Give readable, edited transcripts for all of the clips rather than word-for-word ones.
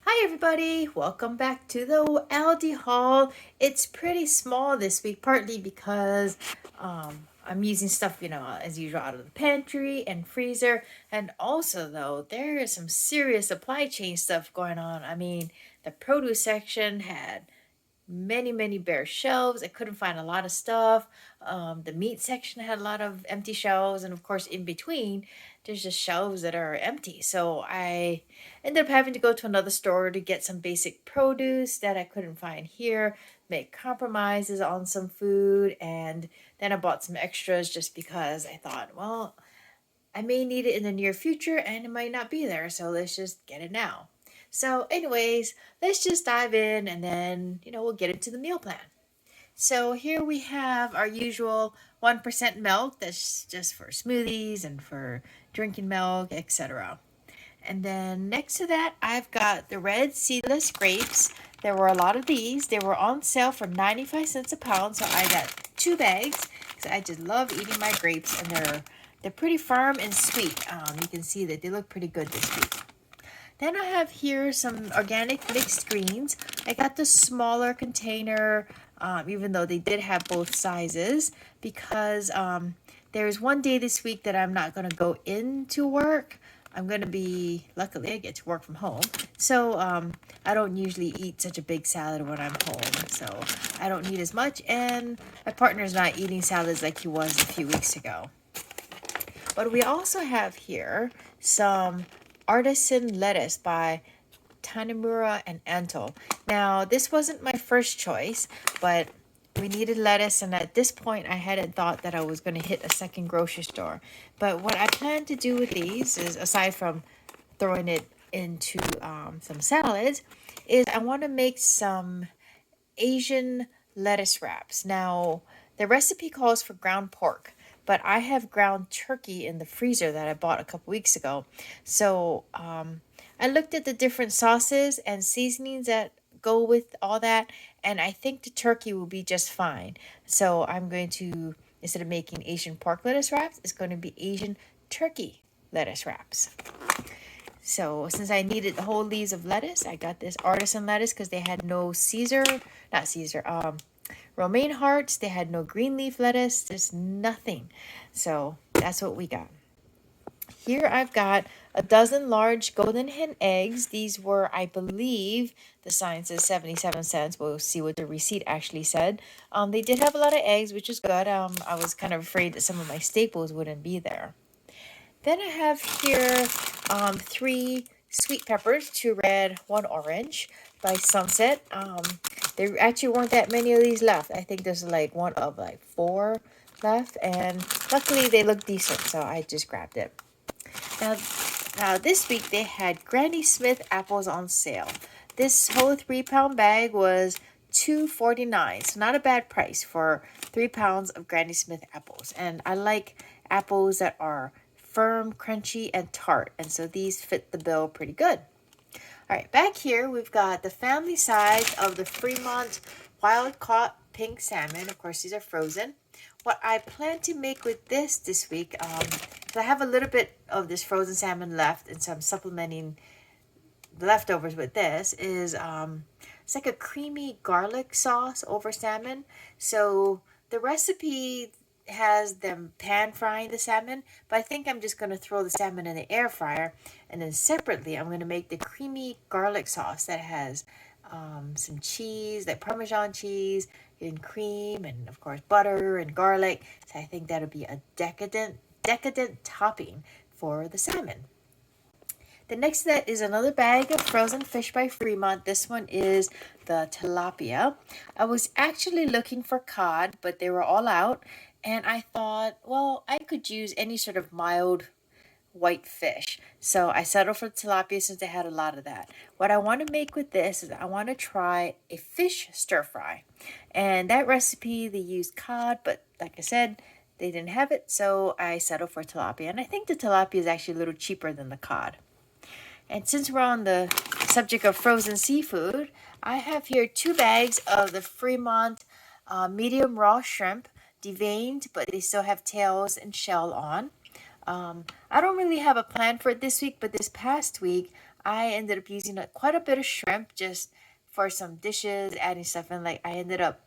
Hi everybody, welcome back to the ALDI haul. It's pretty small this week, partly because I'm using stuff, as usual out of the pantry and freezer. And also though, there is some serious supply chain stuff going on. I mean, the produce section had many bare shelves. I couldn't find a lot of stuff. The meat section had a lot of empty shelves, and of course in between there's just shelves that are empty. So I ended up having to go to another store to get some basic produce that I couldn't find here, make compromises on some food, and then I bought some extras just because I thought, well, I may need it in the near future and it might not be there, so let's just get it now. So, anyways, let's just dive in and then, we'll get into the meal plan. So, here we have our usual 1% milk that's just for smoothies and for drinking milk, etc. And then next to that, I've got the red seedless grapes. There were a lot of these. They were on sale for 95 cents a pound, so I got 2 bags because I just love eating my grapes, and they're pretty firm and sweet. You can see that they look pretty good this week. Then I have here some organic mixed greens. I got the smaller container, even though they did have both sizes, because there's one day this week that I'm not going to go into work. I'm going to be, luckily I get to work from home. So I don't usually eat such a big salad when I'm home. So I don't need as much. And my partner's not eating salads like he was a few weeks ago. But we also have here some artisan lettuce by Tanimura and Antle. Now, this wasn't my first choice, but we needed lettuce, and at this point, I hadn't thought that I was going to hit a second grocery store. But what I plan to do with these is, aside from throwing it into some salads, is I want to make some Asian lettuce wraps. Now, the recipe calls for ground pork, but I have ground turkey in the freezer that I bought a couple weeks ago. So I looked at the different sauces and seasonings that go with all that, and I think the turkey will be just fine. So I'm going to, instead of making Asian pork lettuce wraps, it's going to be Asian turkey lettuce wraps. So since I needed the whole leaves of lettuce, I got this artisan lettuce because they had no romaine hearts. They had no green leaf lettuce. There's nothing. So that's what we got. Here I've got a dozen large golden hen eggs. These were, I believe, the sign says 77 cents. We'll see what the receipt actually said. They did have a lot of eggs, which is good. I was kind of afraid that some of my staples wouldn't be there. Then I have here 3 sweet peppers, 2 red, 1 orange by Sunset. There actually weren't that many of these left. I think there's like one of like 4 left, and luckily they look decent, so I just grabbed it. Now this week they had Granny Smith apples on sale. This whole 3-pound bag was $2.49, so not a bad price for 3 pounds of Granny Smith apples. And I like apples that are firm, crunchy, and tart, and so these fit the bill pretty good. All right, back here we've got the family size of the Fremont wild caught pink salmon. Of course, these are frozen. What I plan to make with this week, so I have a little bit of this frozen salmon left, and so I'm supplementing the leftovers with this, is it's like a creamy garlic sauce over salmon. So the recipe has them pan frying the salmon, but I think I'm just going to throw the salmon in the air fryer, and then separately I'm going to make the creamy garlic sauce that has some cheese, like Parmesan cheese and cream, and of course butter and garlic. So I think that'll be a decadent topping for the salmon. The next to that is another bag of frozen fish by Fremont. This one is the tilapia. I was actually looking for cod, but they were all out. And I thought, well, I could use any sort of mild white fish. So I settled for tilapia since they had a lot of that. What I want to make with this is I want to try a fish stir fry. And that recipe, they used cod, but like I said, they didn't have it. So I settled for tilapia. And I think the tilapia is actually a little cheaper than the cod. And since we're on the subject of frozen seafood, I have here 2 bags of the Fremont medium raw shrimp, deveined, but they still have tails and shell on. I don't really have a plan for it this week, but this past week I ended up using quite a bit of shrimp just for some dishes, adding stuff in. Like I ended up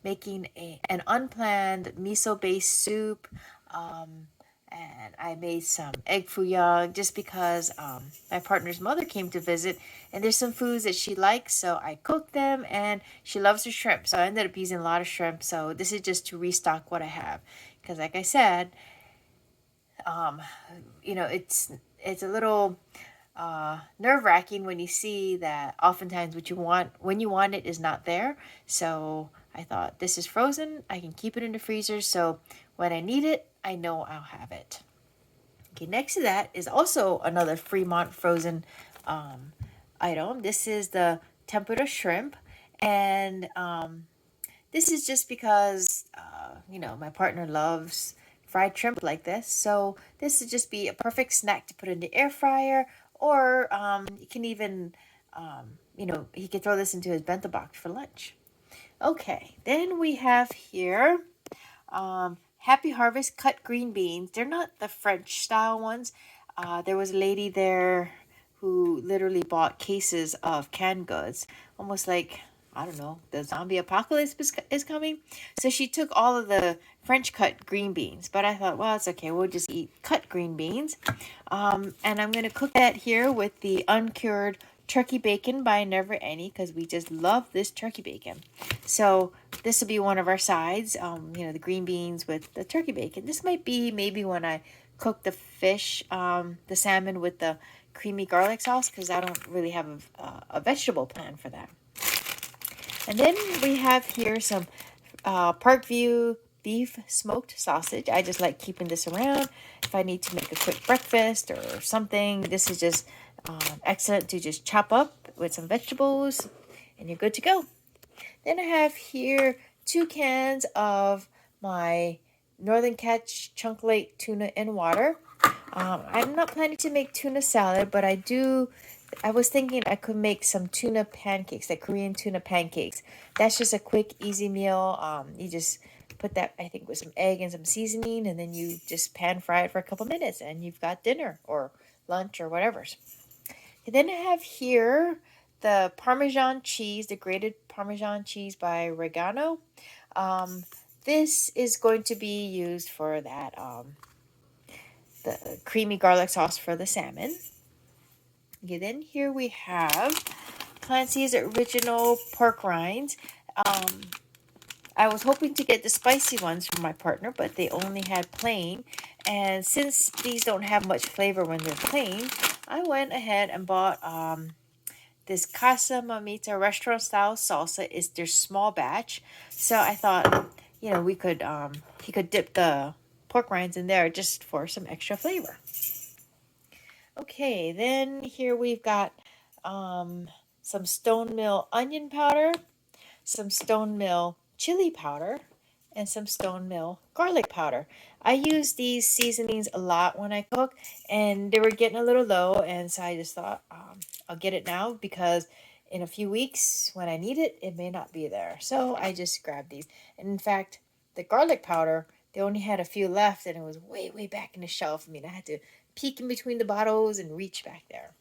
making an unplanned miso-based soup. Um, and I made some egg foo young just because my partner's mother came to visit, and there's some foods that she likes, so I cooked them, and she loves her shrimp, so I ended up using a lot of shrimp. So this is just to restock what I have, because like I said, um, it's a little nerve-wracking when you see that oftentimes what you want when you want it is not there. So I thought, this is frozen, I can keep it in the freezer, so when I need it, I know I'll have it. Okay, next to that is also another Fremont frozen um, item. This is the tempura shrimp, and this is just because my partner loves fried shrimp like this, so this would just be a perfect snack to put in the air fryer, or you can even he can throw this into his bento box for lunch. Okay, then we have here Happy Harvest cut green beans. They're not the French style ones. There was a lady there who literally bought cases of canned goods, almost like, I don't know, the zombie apocalypse is coming. So she took all of the French cut green beans, but I thought, well, it's okay. We'll just eat cut green beans. And I'm going to cook that here with the uncured turkey bacon by Never Any, because we just love this turkey bacon. So this will be one of our sides, the green beans with the turkey bacon. This might be maybe when I cook the fish, the salmon with the creamy garlic sauce, because I don't really have a vegetable plan for that. And then we have here some Parkview beef smoked sausage. I just like keeping this around if I need to make a quick breakfast or something. This is just excellent to just chop up with some vegetables, and you're good to go. Then I have here 2 cans of my Northern Catch Chunk Lake tuna in water. I'm not planning to make tuna salad, but I was thinking I could make some tuna pancakes, like Korean tuna pancakes. That's just a quick, easy meal. You just put that, I think, with some egg and some seasoning, and then you just pan fry it for a couple minutes, and you've got dinner or lunch or whatever. And then I have here the Parmesan cheese, the grated Parmesan cheese by Regano. This is going to be used for that the creamy garlic sauce for the salmon. Okay, then here we have Clancy's original pork rinds. I was hoping to get the spicy ones from my partner, but they only had plain. And since these don't have much flavor when they're plain, I went ahead and bought this Casa Mamita restaurant style salsa. Is their small batch. So I thought, we could he could dip the pork rinds in there just for some extra flavor. Okay, then here we've got some Stone Mill onion powder, some Stone Mill chili powder, and some Stone Mill garlic powder. I use these seasonings a lot when I cook, and they were getting a little low, and so I just thought I'll get it now, because in a few weeks when I need it, it may not be there. So I just grabbed these. And in fact, the garlic powder, they only had a few left, and it was way, way back in the shelf. I mean, I had to peek in between the bottles and reach back there.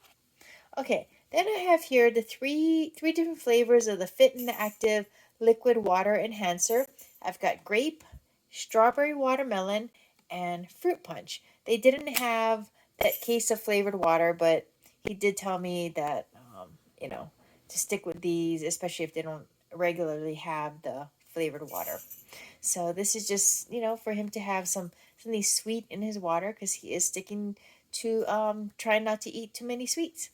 Okay, then I have here the three different flavors of the Fit and Active liquid water enhancer. I've got grape, strawberry watermelon, and fruit punch. They didn't have that case of flavored water, but he did tell me that to stick with these, especially if they don't regularly have the flavored water. So this is just for him to have something sweet in his water, because he is sticking to trying not to eat too many sweets.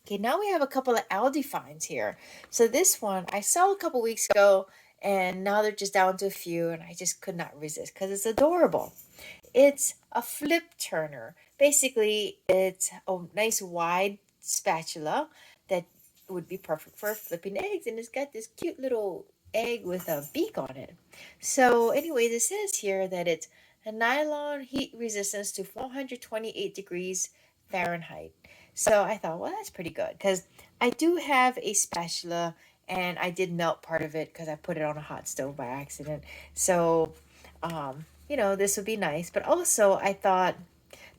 Okay, now we have a couple of Aldi finds here. So this one I saw a couple weeks ago, and now they're just down to a few, and I just could not resist because it's adorable. It's a flip turner. Basically, it's a nice wide spatula that would be perfect for flipping eggs, and it's got this cute little egg with a beak on it. So anyways, it says here that it's a nylon heat resistance to 428 degrees Fahrenheit. So I thought, well, that's pretty good, because I do have a spatula, and I did melt part of it because I put it on a hot stove by accident. So, this would be nice. But also, I thought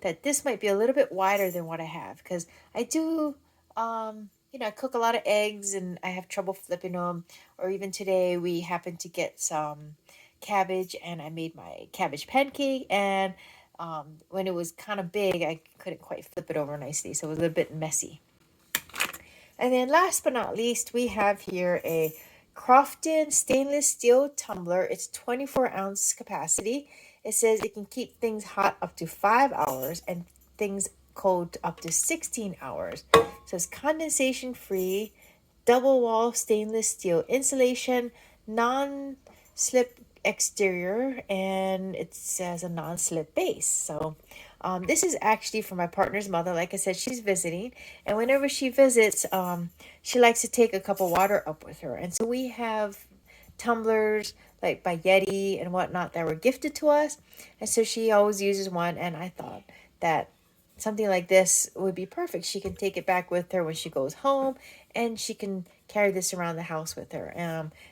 that this might be a little bit wider than what I have, because I do, I cook a lot of eggs and I have trouble flipping them. Or even today, we happened to get some cabbage and I made my cabbage pancake. And when it was kind of big, I couldn't quite flip it over nicely. So it was a little bit messy. And then last but not least, we have here a Crofton stainless steel tumbler. It's 24-ounce capacity. It says it can keep things hot up to 5 hours and things cold up to 16 hours. So it's condensation free, double wall stainless steel insulation, non-slip exterior, and it says a non-slip base. So this is actually for my partner's mother. Like I said, she's visiting, and whenever she visits, she likes to take a cup of water up with her. And so we have tumblers like by Yeti and whatnot that were gifted to us, and so she always uses one. And I thought that something like this would be perfect. She can take it back with her when she goes home, and she can carry this around the house with her.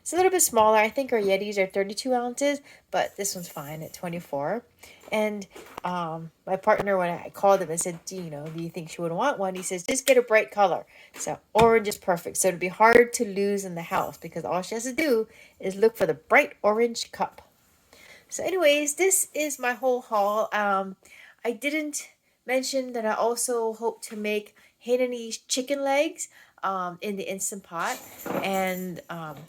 It's a little bit smaller. I think our Yetis are 32 ounces, but this one's fine at 24. And my partner, when I called him and said, do you think she would want one? He says, just get a bright color. So orange is perfect. So it'd be hard to lose in the house because all she has to do is look for the bright orange cup. So anyways, this is my whole haul. I didn't mention that I also hope to make Hainanese chicken legs in the Instant Pot. And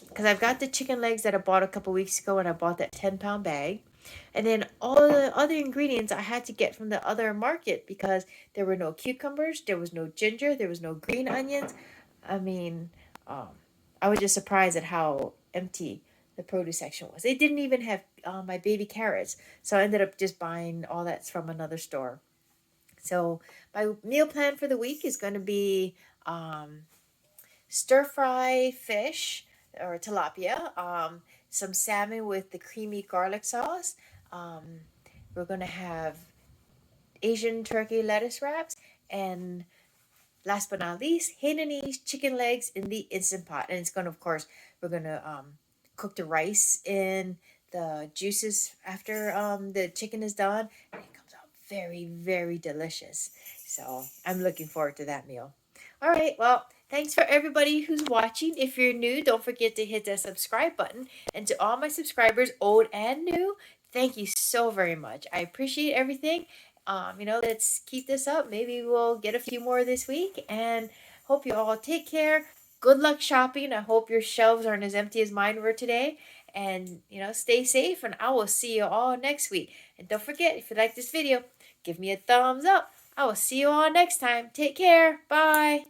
because I've got the chicken legs that I bought a couple weeks ago, and I bought that 10-pound bag. And then all the other ingredients I had to get from the other market because there were no cucumbers, there was no ginger, there was no green onions. I mean, I was just surprised at how empty the produce section was. They didn't even have my baby carrots. So I ended up just buying all that's from another store. So my meal plan for the week is going to be stir fry fish or tilapia, some salmon with the creamy garlic sauce. We're going to have Asian turkey lettuce wraps, and last but not least, Hainanese chicken legs in the Instant Pot. And it's going to, of course, we're going to cook the rice in the juices after the chicken is done, and it comes out very, very delicious. So I'm looking forward to that meal. All right, well, thanks for everybody who's watching. If you're new, don't forget to hit that subscribe button. And to all my subscribers, old and new, thank you so very much. I appreciate everything. Let's keep this up. Maybe we'll get a few more this week. And hope you all take care. Good luck shopping. I hope your shelves aren't as empty as mine were today. And, stay safe. And I will see you all next week. And don't forget, if you like this video, give me a thumbs up. I will see you all next time. Take care. Bye.